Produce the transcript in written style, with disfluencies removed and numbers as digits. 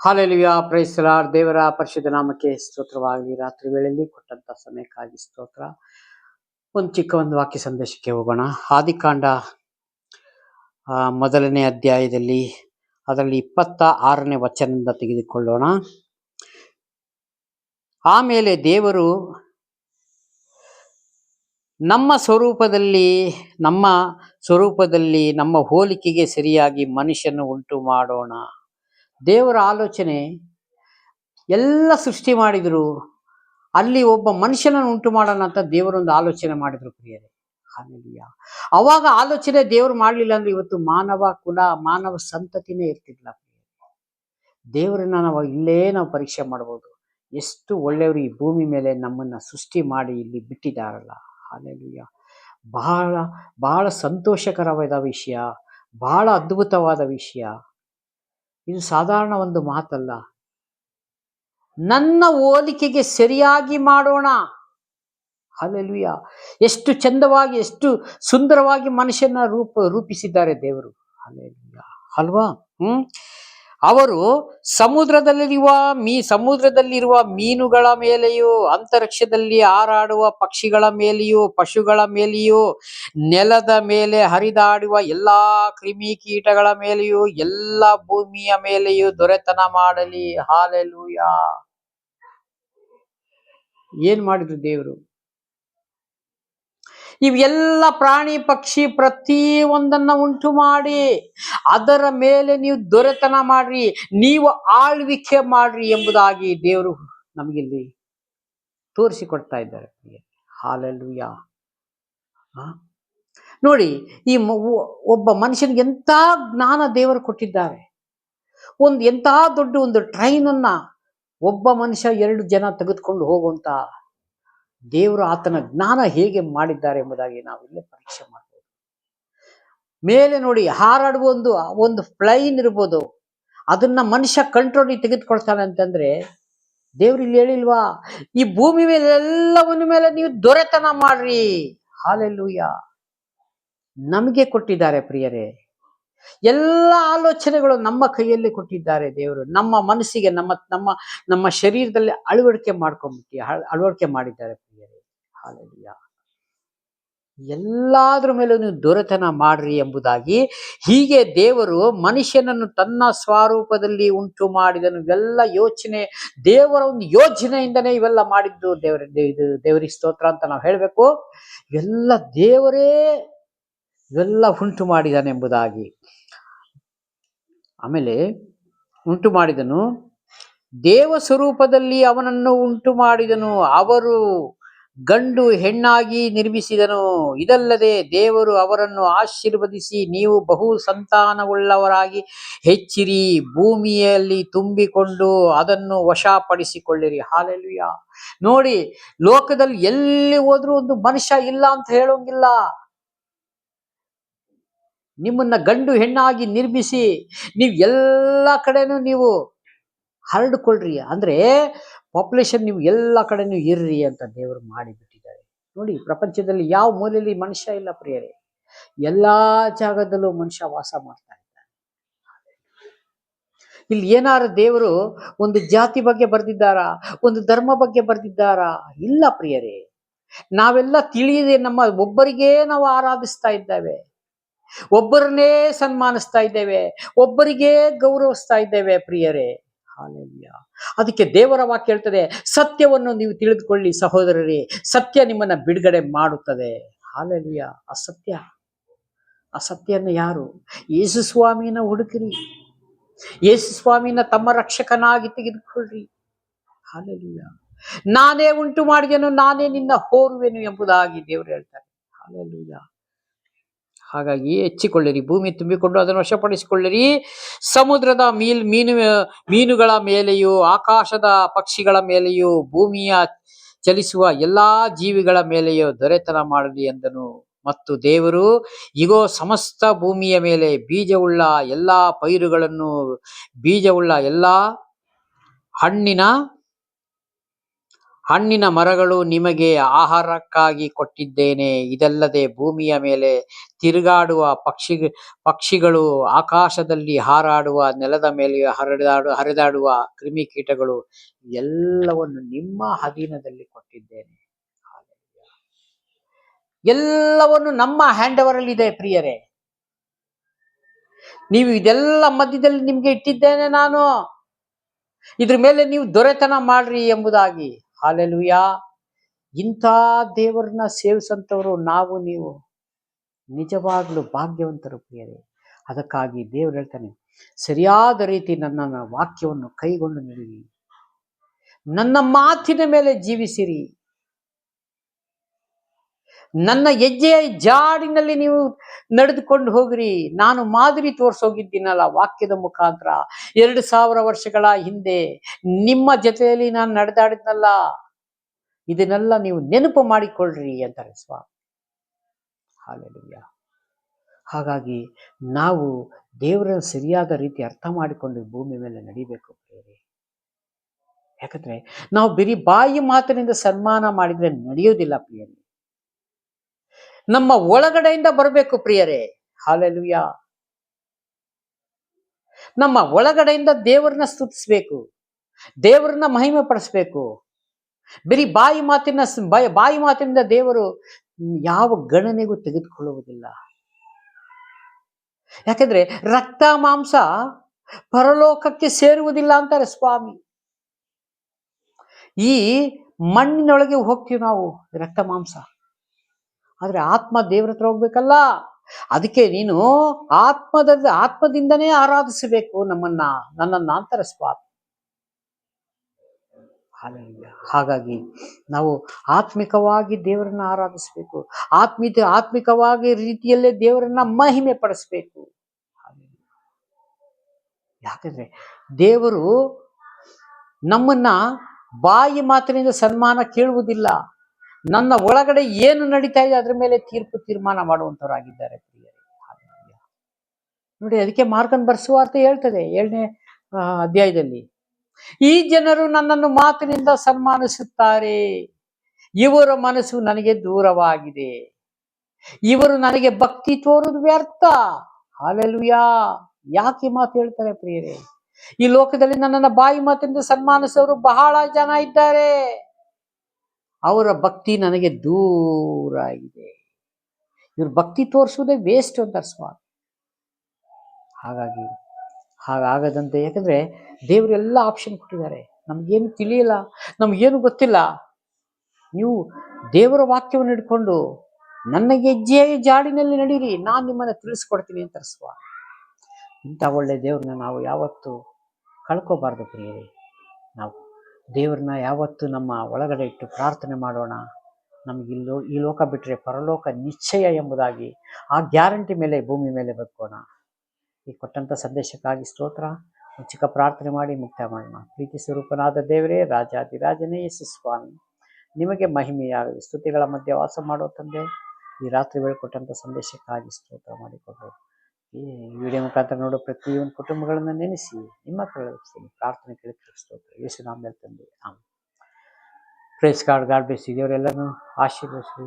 Hallelujah, price the lord. ದೇವರ ಪರಿಶುದ್ಧ ನಾಮಕ್ಕೆ ಸ್ತೋತ್ರವಾಗಲಿ. ರಾತ್ರಿ ವೇಳೆಯಲ್ಲಿ ಕೊಟ್ಟಂತ ಸಮಯಕ್ಕಾಗಿ ಸ್ತೋತ್ರ. ಒಂದು ವಾಕ್ಯ ಸಂದೇಶಕ್ಕೆ ಹೋಗೋಣ. ಆದಿಕಾಂಡ ಮೊದಲನೇ ಅಧ್ಯಾಯದಲ್ಲಿ ಅದರಲ್ಲಿ 26ನೇ ವಚನದಿಂದ ತೆಗೆದುಕೊಳ್ಳೋಣ. ಆಮೇಲೆ ದೇವರು ನಮ್ಮ ಸ್ವರೂಪದಲ್ಲಿ ನಮ್ಮ ಹೋಲಿಕೆಗೆ ಸರಿಯಾಗಿ ಮನುಷ್ಯನ ಉಂಟು ಮಾಡೋಣ. ದೇವರ ಆಲೋಚನೆ, ಎಲ್ಲ ಸೃಷ್ಟಿ ಮಾಡಿದ್ರು, ಅಲ್ಲಿ ಒಬ್ಬ ಮನುಷ್ಯನನ್ನು ಉಂಟು ಮಾಡೋಣ ಅಂತ ದೇವರೊಂದು ಆಲೋಚನೆ ಮಾಡಿದ್ರು ಪ್ರಿಯರೇ. ಹಾಲೆಲೂಯಾ. ಅವಾಗ ಆಲೋಚನೆ ದೇವರು ಮಾಡಲಿಲ್ಲ ಅಂದ್ರೆ ಇವತ್ತು ಮಾನವ ಸಂತತಿನೇ ಇರ್ತಿರ್ಲಿಲ್ಲ. ದೇವರನ್ನ ನಾವು ಪರೀಕ್ಷೆ ಮಾಡ್ಬೋದು. ಎಷ್ಟು ಒಳ್ಳೆಯವರು ಈ ಭೂಮಿ ಮೇಲೆ ನಮ್ಮನ್ನ ಸೃಷ್ಟಿ ಮಾಡಿ ಇಲ್ಲಿ ಬಿಟ್ಟಿದ್ದಾರಲ್ಲ. ಹಾಲೆಲೂಯಾ. ಬಹಳ ಬಹಳ ಸಂತೋಷಕರವಾದ ವಿಷಯ, ಬಹಳ ಅದ್ಭುತವಾದ ವಿಷಯ. ಇದು ಸಾಧಾರಣ ಒಂದು ಮಾತಲ್ಲ. ನನ್ನ ಹೋಲಿಕೆಗೆ ಸರಿಯಾಗಿ ಮಾಡೋಣ. ಹಲ್ಲೆಲೂಯಾ. ಎಷ್ಟು ಚಂದವಾಗಿ, ಎಷ್ಟು ಸುಂದರವಾಗಿ ಮನುಷ್ಯನ ರೂಪಿಸಿದ್ದಾರೆ ದೇವರು. ಹಲ್ಲೆಲೂಯಾ ಅಲ್ವಾ? ಅವರು ಸಮುದ್ರದಲ್ಲಿರುವ ಮೀನುಗಳ ಮೇಲೆಯೂ, ಅಂತರಿಕ್ಷದಲ್ಲಿ ಹಾರಾಡುವ ಪಕ್ಷಿಗಳ ಮೇಲೆಯೂ, ಪಶುಗಳ ಮೇಲೆಯೂ, ನೆಲದ ಮೇಲೆ ಹರಿದಾಡುವ ಎಲ್ಲಾ ಕ್ರಿಮಿಕೀಟಗಳ ಮೇಲೆಯೂ, ಎಲ್ಲ ಭೂಮಿಯ ಮೇಲೆಯೂ ದೊರೆತನ ಮಾಡಲಿ. ಹಾಲೆಲೂಯಾ. ಏನ್ ಮಾಡಿದ್ರು ದೇವರು? ಇವೆಲ್ಲ ಪ್ರಾಣಿ ಪಕ್ಷಿ ಪ್ರತಿ ಒಂದನ್ನ ಉಂಟು ಮಾಡಿ ಅದರ ಮೇಲೆ ನೀವು ದೊರೆತನ ಮಾಡ್ರಿ, ನೀವು ಆಳ್ವಿಕೆ ಮಾಡ್ರಿ ಎಂಬುದಾಗಿ ದೇವರು ನಮಗಿಲ್ಲಿ ತೋರಿಸಿಕೊಡ್ತಾ ಇದ್ದಾರೆ. ಹಾಲೆಲೂಯಾ. ನೋಡಿ, ಈ ಒಬ್ಬ ಮನುಷ್ಯನಿಗೆ ಎಂತ ಜ್ಞಾನ ದೇವರು ಕೊಟ್ಟಿದ್ದಾರೆ. ಎಂತ ದೊಡ್ಡ ಒಂದು ಟ್ರೈನ್ ಅನ್ನ ಒಬ್ಬ ಮನುಷ್ಯ 2 ಜನ ತೆಗೆದುಕೊಂಡು ಹೋಗುವಂತ ದೇವರು ಆತನ ಜ್ಞಾನ ಹೇಗೆ ಮಾಡಿದ್ದಾರೆ ಎಂಬುದಾಗಿ ನಾವು ಇಲ್ಲೇ ಪರೀಕ್ಷೆ ಮಾಡ್ಬೋದು. ಮೇಲೆ ನೋಡಿ, ಹಾರಾಡುವ ಒಂದು ಪ್ಲೈನ್ ಇರ್ಬೋದು, ಅದನ್ನ ಮನುಷ್ಯ ಕಂಟ್ರೋಲ್ ತೆಗೆದುಕೊಳ್ತಾನೆ ಅಂತಂದ್ರೆ ದೇವ್ರು ಇಲ್ಲಿ ಹೇಳಿಲ್ವಾ? ಈ ಭೂಮಿ ಮೇಲೆ ಎಲ್ಲವನ್ನ ಮೇಲೆ ನೀವು ದೊರೆತನ ಮಾಡ್ರಿ. ಹಾಲೆಲೂಯಾ. ನಮಗೆ ಕೊಟ್ಟಿದ್ದಾರೆ ಪ್ರಿಯರೇ. ಎಲ್ಲ ಆಲೋಚನೆಗಳು ನಮ್ಮ ಕೈಯಲ್ಲಿ ಕೊಟ್ಟಿದ್ದಾರೆ ದೇವರು. ನಮ್ಮ ಮನಸ್ಸಿಗೆ, ನಮ್ಮ ಶರೀರದಲ್ಲಿ ಅಳವಡಿಕೆ ಮಾಡಿದ್ದಾರೆ ಪ್ರಿಯರೇ. ಹಾಲೆಲೂಯಾ. ಎಲ್ಲಾದ್ರ ಮೇಲೂ ನೀವು ದೊರೆತನ ಮಾಡ್ರಿ ಎಂಬುದಾಗಿ ಹೀಗೆ ದೇವರು ಮನುಷ್ಯನನ್ನು ತನ್ನ ಸ್ವರೂಪದಲ್ಲಿ ಉಂಟು ಮಾಡಿದನು. ಇವೆಲ್ಲ ದೇವರ ಒಂದು ಯೋಜನೆಯಿಂದನೇ ಇವೆಲ್ಲ ಮಾಡಿದ್ದು. ದೇವರಿಗೆ ಸ್ತೋತ್ರ ಅಂತ ನಾವು ಹೇಳ್ಬೇಕು. ಎಲ್ಲ ದೇವರೇ ಇವೆಲ್ಲ ಉಂಟು ಮಾಡಿದಾನೆ ಎಂಬುದಾಗಿ. ಆಮೇಲೆ ಉಂಟು ಮಾಡಿದನು, ದೇವ ಸ್ವರೂಪದಲ್ಲಿ ಅವನನ್ನು ಉಂಟು ಮಾಡಿದನು, ಅವರು ಗಂಡು ಹೆಣ್ಣಾಗಿ ನಿರ್ಮಿಸಿದನು. ಇದಲ್ಲದೆ ದೇವರು ಅವರನ್ನು ಆಶೀರ್ವದಿಸಿ, ನೀವು ಬಹು ಸಂತಾನವುಳ್ಳವರಾಗಿ ಹೆಚ್ಚಿರಿ, ಭೂಮಿಯಲ್ಲಿ ತುಂಬಿಕೊಂಡು ಅದನ್ನು ವಶಪಡಿಸಿಕೊಳ್ಳಿರಿ. ಹಾಲೆಲೂಯಾ. ನೋಡಿ, ಲೋಕದಲ್ಲಿ ಎಲ್ಲಿ ಹೋದ್ರೂ ಒಂದು ಮನುಷ್ಯ ಇಲ್ಲ ಅಂತ ಹೇಳೋಂಗಿಲ್ಲ. ನಿಮ್ಮನ್ನ ಗಂಡು ಹೆಣ್ಣಾಗಿ ನಿರ್ಮಿಸಿ ನೀವು ಎಲ್ಲ ಕಡೆನೂ ನೀವು ಹರಡಿಕೊಳ್ಳ್ರಿ, ಅಂದ್ರೆ ಪಾಪ್ಯುಲೇಷನ್ ನೀವು ಎಲ್ಲ ಕಡೆನೂ ಇರ್ರಿ ಅಂತ ದೇವರು ಮಾಡಿಬಿಟ್ಟಿದ್ದಾರೆ. ನೋಡಿ, ಪ್ರಪಂಚದಲ್ಲಿ ಯಾವ ಮೂಲೆಯಲ್ಲಿ ಮನುಷ್ಯ ಇಲ್ಲ ಪ್ರಿಯರೇ. ಎಲ್ಲಾ ಜಾಗದಲ್ಲೂ ಮನುಷ್ಯ ವಾಸ ಮಾಡ್ತಾ ಇದ್ದಾನೆ. ಇಲ್ಲಿ ಏನಾರು ದೇವರು ಒಂದು ಜಾತಿ ಬಗ್ಗೆ ಬರ್ದಿದ್ದಾರಾ, ಒಂದು ಧರ್ಮ ಬಗ್ಗೆ ಬರ್ದಿದ್ದಾರಾ? ಇಲ್ಲ ಪ್ರಿಯರೇ. ನಾವೆಲ್ಲ ತಿಳಿಯದೆ ಒಬ್ಬರಿಗೇ ನಾವು ಆರಾಧಿಸ್ತಾ ಇದ್ದೇವೆ, ಒಬ್ಬರನ್ನೇ ಸನ್ಮಾನಿಸ್ತಾ ಇದ್ದೇವೆ, ಒಬ್ಬರಿಗೆ ಗೌರವಿಸ್ತಾ ಇದ್ದೇವೆ ಪ್ರಿಯರೇ. ಹಾಲೆಲೂಯಾ. ಅದಕ್ಕೆ ದೇವರ ವಾಕ್ಯ ಹೇಳ್ತದೆ, ಸತ್ಯವನ್ನು ನೀವು ತಿಳಿದುಕೊಳ್ಳಿ ಸಹೋದರರೇ, ಸತ್ಯ ನಿಮ್ಮನ್ನ ಬಿಡುಗಡೆ ಮಾಡುತ್ತದೆ. ಹಾಲೆಲೂಯಾ. ಅಸತ್ಯನ ಯಾರು? ಯೇಸು ಸ್ವಾಮಿನ ಹುಡುಕಿರಿ, ಯೇಸು ಸ್ವಾಮಿನ ತಮ್ಮ ರಕ್ಷಕನಾಗಿ ತೆಗೆದುಕೊಳ್ಳ್ರಿ. ಹಾಲೆಲೂಯಾ. ನಾನೇ ಉಂಟು ಮಾಡಿದೆನು, ನಾನೇ ನಿನ್ನ ಹೋರುವೆನು ಎಂಬುದಾಗಿ ದೇವರು ಹೇಳ್ತಾರೆ. ಹಾಲೆಲೂಯಾ. ಹಾಗಾಗಿ ಹೆಚ್ಚಿಕೊಳ್ಳಿರಿ, ಭೂಮಿ ತುಂಬಿಕೊಂಡು ಅದನ್ನು ವಶಪಡಿಸಿಕೊಳ್ಳಿರಿ. ಸಮುದ್ರದ ಮೀನುಗಳ ಮೇಲೆಯೂ, ಆಕಾಶದ ಪಕ್ಷಿಗಳ ಮೇಲೆಯೂ, ಭೂಮಿಯ ಚಲಿಸುವ ಎಲ್ಲಾ ಜೀವಿಗಳ ಮೇಲೆಯೂ ದೊರೆತನ ಮಾಡಲಿ ಎಂದನು. ಮತ್ತು ದೇವರು, ಇಗೋ, ಸಮಸ್ತ ಭೂಮಿಯ ಮೇಲೆ ಬೀಜವುಳ್ಳ ಎಲ್ಲಾ ಪೈರುಗಳನ್ನು, ಬೀಜವುಳ್ಳ ಎಲ್ಲಾ ಹಣ್ಣಿನ ಮರಗಳು ನಿಮಗೆ ಆಹಾರಕ್ಕಾಗಿ ಕೊಟ್ಟಿದ್ದೇನೆ. ಇದಲ್ಲದೆ ಭೂಮಿಯ ಮೇಲೆ ತಿರುಗಾಡುವ ಪಕ್ಷಿಗಳು, ಆಕಾಶದಲ್ಲಿ ಹಾರಾಡುವ, ನೆಲದ ಮೇಲೆ ಹರಿದಾಡುವ ಕ್ರಿಮಿಕೀಟಗಳು ಎಲ್ಲವನ್ನು ನಿಮ್ಮ ಅಧೀನದಲ್ಲಿ ಕೊಟ್ಟಿದ್ದೇನೆ. ಎಲ್ಲವನ್ನು ನಮ್ಮ ಹ್ಯಾಂಡ್ ಓವರ್ ಅಲ್ಲಿ ಇದೆ ಪ್ರಿಯರೇ. ನೀವು ಇದೆಲ್ಲ ಮಧ್ಯದಲ್ಲಿ ನಿಮ್ಗೆ ಇಟ್ಟಿದ್ದೇನೆ ನಾನು, ಇದ್ರ ಮೇಲೆ ನೀವು ದೊರೆತನ ಮಾಡ್ರಿ ಎಂಬುದಾಗಿ. ಹಾಲೆಲೂಯಾ. ಇಂಥ ದೇವರನ್ನ ಸೇವಿಸಂತವರು ನಾವು ನೀವು ನಿಜವಾಗ್ಲೂ ಭಾಗ್ಯವಂತರು ಪ್ರಿಯರೇ. ಅದಕ್ಕಾಗಿ ದೇವರು ಹೇಳ್ತಾನೆ, ಸರಿಯಾದ ರೀತಿ ನನ್ನ ವಾಕ್ಯವನ್ನು ಕೈಗೊಂಡು ನಡೆಯಿರಿ, ನನ್ನ ಮಾತಿನ ಮೇಲೆ ಜೀವಿಸಿರಿ, ನನ್ನ ಹೆಜ್ಜೆಯ ಜಾಡಿನಲ್ಲಿ ನೀವು ನಡೆದುಕೊಂಡು ಹೋಗ್ರಿ. ನಾನು ಮಾದರಿ ತೋರಿಸೋಗಿದ್ದೀನಲ್ಲ ವಾಕ್ಯದ ಮುಖಾಂತರ. 2000 ವರ್ಷಗಳ ಹಿಂದೆ ನಿಮ್ಮ ಜೊತೆಯಲ್ಲಿ ನಾನು ನಡೆದಾಡಿದ್ನಲ್ಲ, ಇದನ್ನೆಲ್ಲ ನೀವು ನೆನಪು ಮಾಡಿಕೊಳ್ಳ್ರಿ ಅಂತಾರೆ ಸ್ವಾಮಿ. ಹಾಲೆಲೂಯಾ. ಹಾಗಾಗಿ ನಾವು ದೇವರನ್ನು ಸರಿಯಾದ ರೀತಿ ಅರ್ಥ ಮಾಡಿಕೊಂಡು ಭೂಮಿ ಮೇಲೆ ನಡಿಬೇಕು ಪ್ರಿಯರೇ. ಯಾಕಂದ್ರೆ ನಾವು ಬರೀ ಬಾಯಿ ಮಾತಿನಿಂದ ಸನ್ಮಾನ ಮಾಡಿದ್ರೆ ನಡೆಯೋದಿಲ್ಲ ಪ್ರಿಯರೇ. ನಮ್ಮ ಒಳಗಡೆಯಿಂದ ಬರಬೇಕು ಪ್ರಿಯರೇ. ಹಾಲೆಲೂಯಾ. ನಮ್ಮ ಒಳಗಡೆಯಿಂದ ದೇವರನ್ನ ಸ್ತುತಿಸ್ಬೇಕು, ದೇವರನ್ನ ಮಹಿಮೆ ಪಡಿಸ್ಬೇಕು. ಬರೀ ಬಾಯಿ ಮಾತಿನಿಂದ ದೇವರು ಯಾವ ಗಣನೆಗೂ ತೆಗೆದುಕೊಳ್ಳುವುದಿಲ್ಲ. ಯಾಕಂದ್ರೆ ರಕ್ತ ಮಾಂಸ ಪರಲೋಕಕ್ಕೆ ಸೇರುವುದಿಲ್ಲ ಅಂತಾರೆ ಸ್ವಾಮಿ. ಈ ಮಣ್ಣಿನೊಳಗೆ ಹೋಗ್ತೀವಿ ನಾವು, ರಕ್ತ ಮಾಂಸ. ಆದ್ರೆ ಆತ್ಮ ದೇವ್ರ ಹತ್ರ ಹೋಗ್ಬೇಕಲ್ಲ. ಅದಕ್ಕೆ ನೀನು ಆತ್ಮದಿಂದನೇ ಆರಾಧಿಸಬೇಕು ನನ್ನನ್ನ ಅಂತಾರೆ ಸ್ವಾಮಿ. ಹಾಗಾಗಿ ನಾವು ಆತ್ಮಿಕವಾಗಿ ದೇವರನ್ನ ಆರಾಧಿಸಬೇಕು, ಆತ್ಮಿಕವಾಗಿ ರೀತಿಯಲ್ಲೇ ದೇವರನ್ನ ಮಹಿಮೆ ಪಡಿಸ್ಬೇಕು. ಯಾಕಂದ್ರೆ ದೇವರು ನಮ್ಮನ್ನ ಬಾಯಿ ಮಾತಿನಿಂದ ಸನ್ಮಾನ ಕೇಳುವುದಿಲ್ಲ. ನನ್ನ ಒಳಗಡೆ ಏನು ನಡೀತಾ ಇದೆ ಅದ್ರ ಮೇಲೆ ತೀರ್ಮಾನ ಮಾಡುವಂತವರಾಗಿದ್ದಾರೆ ಪ್ರಿಯರೇ. ನೋಡಿ, ಅದಕ್ಕೆ ಮಾರ್ಕನ್ ಬರೆಸುವಾರ್ತೆ ಹೇಳ್ತದೆ 7ನೇ ಅಧ್ಯಾಯದಲ್ಲಿ, ಈ ಜನರು ನನ್ನನ್ನು ಮಾತಿನಿಂದ ಸನ್ಮಾನಿಸುತ್ತಾರೆ, ಇವರ ಮನಸ್ಸು ನನಗೆ ದೂರವಾಗಿದೆ, ಇವರು ನನಗೆ ಭಕ್ತಿ ತೋರುವುದು ವ್ಯರ್ಥ. ಹಾಲೆಲೂಯಾ. ಯಾಕೆ ಮಾತು ಹೇಳ್ತಾರೆ ಪ್ರಿಯರೇ? ಈ ಲೋಕದಲ್ಲಿ ನನ್ನನ್ನು ಬಾಯಿ ಮಾತಿನಿಂದ ಸನ್ಮಾನಿಸೋರು ಬಹಳ ಜನ ಇದ್ದಾರೆ, ಅವರ ಭಕ್ತಿ ನನಗೆ ದೂರ ಆಗಿದೆ. ಇವ್ರ ಭಕ್ತಿ ತೋರಿಸುವುದೇ ವೇಸ್ಟ್ ಅಂತಾರೆ ಸ್ವಾಮಿ. ಹಾಗಾಗದಂತೆ, ಯಾಕಂದ್ರೆ ದೇವರೆಲ್ಲ ಆಪ್ಷನ್ ಕೊಟ್ಟಿದ್ದಾರೆ. ನಮ್ಗೇನು ತಿಳಿಯಲ್ಲ, ನಮ್ಗೇನು ಗೊತ್ತಿಲ್ಲ. ನೀವು ದೇವರ ವಾಕ್ಯವನ್ನು ಹಿಡ್ಕೊಂಡು ನನ್ನ ಹೆಜ್ಜೆಯ ಜಾಡಿನಲ್ಲಿ ನಡೀರಿ, ನಾನು ನಿಮ್ಮನ್ನ ತಿಳಿಸ್ಕೊಡ್ತೀನಿ ಅಂತಾರೆ ಸ್ವಾಮಿ. ಇಂಥ ಒಳ್ಳೆ ದೇವ್ರನ್ನ ನಾವು ಯಾವತ್ತು ಕಳ್ಕೋಬಾರ್ದು ಪ್ರಿಯರೇ. ನಾವು ದೇವ್ರನ್ನ ಯಾವತ್ತು ನಮ್ಮ ಒಳಗಡೆ ಇಟ್ಟು ಪ್ರಾರ್ಥನೆ ಮಾಡೋಣ. ನಮ್ಗೆ ಈ ಲೋಕ ಬಿಟ್ಟರೆ ಪರಲೋಕ ನಿಶ್ಚಯ ಎಂಬುದಾಗಿ ಆ ಗ್ಯಾರಂಟಿ ಮೇಲೆ ಭೂಮಿ ಮೇಲೆ ಬದುಕೋಣ. ಈ ಕೊಟ್ಟಂಥ ಸಂದೇಶಕ್ಕಾಗಿ ಸ್ತೋತ್ರ. ಒಂದು ಚಿಕ್ಕ ಪ್ರಾರ್ಥನೆ ಮಾಡಿ ಮುಕ್ತಾಯ ಮಾಡೋಣ. ಪ್ರೀತಿ ಸ್ವರೂಪನಾದ ದೇವರೇ, ರಾಜಾದಿರಾಜನೇ ಯೇಸು ಸ್ವಾಮಿ, ನಿಮಗೆ ಮಹಿಮೆಯಾಗಲಿ. ಸ್ತುತಿಗಳ ಮಧ್ಯೆ ವಾಸ ಮಾಡೋ ತಂದೆ, ಈ ರಾತ್ರಿ ವೇಳೆ ಕೊಟ್ಟಂಥ ಸಂದೇಶಕ್ಕಾಗಿ ಸ್ತೋತ್ರ ಮಾಡಿಕೊಂಡು ಈ ವಿಡಿಯೋ ಮುಖಾಂತರ ನೋಡೋ ಪ್ರತಿಯೊಂದು ಕುಟುಂಬಗಳನ್ನು ನೆನೆಸಿ ನಿಮ್ಮ ಕಳಿಸ್ತೀನಿ. ಪ್ರಾರ್ಥನೆ ಕೇಳಿ ಸ್ತೋತ್ರ ಯೇಸು ನಾಮದಲ್ಲಿ ತಂದೆ, ಆಮೆನ್. Praise God bless. ಇದೆಯವರೆಲ್ಲರೂ ಆಶೀರ್ವದಿಸಿ.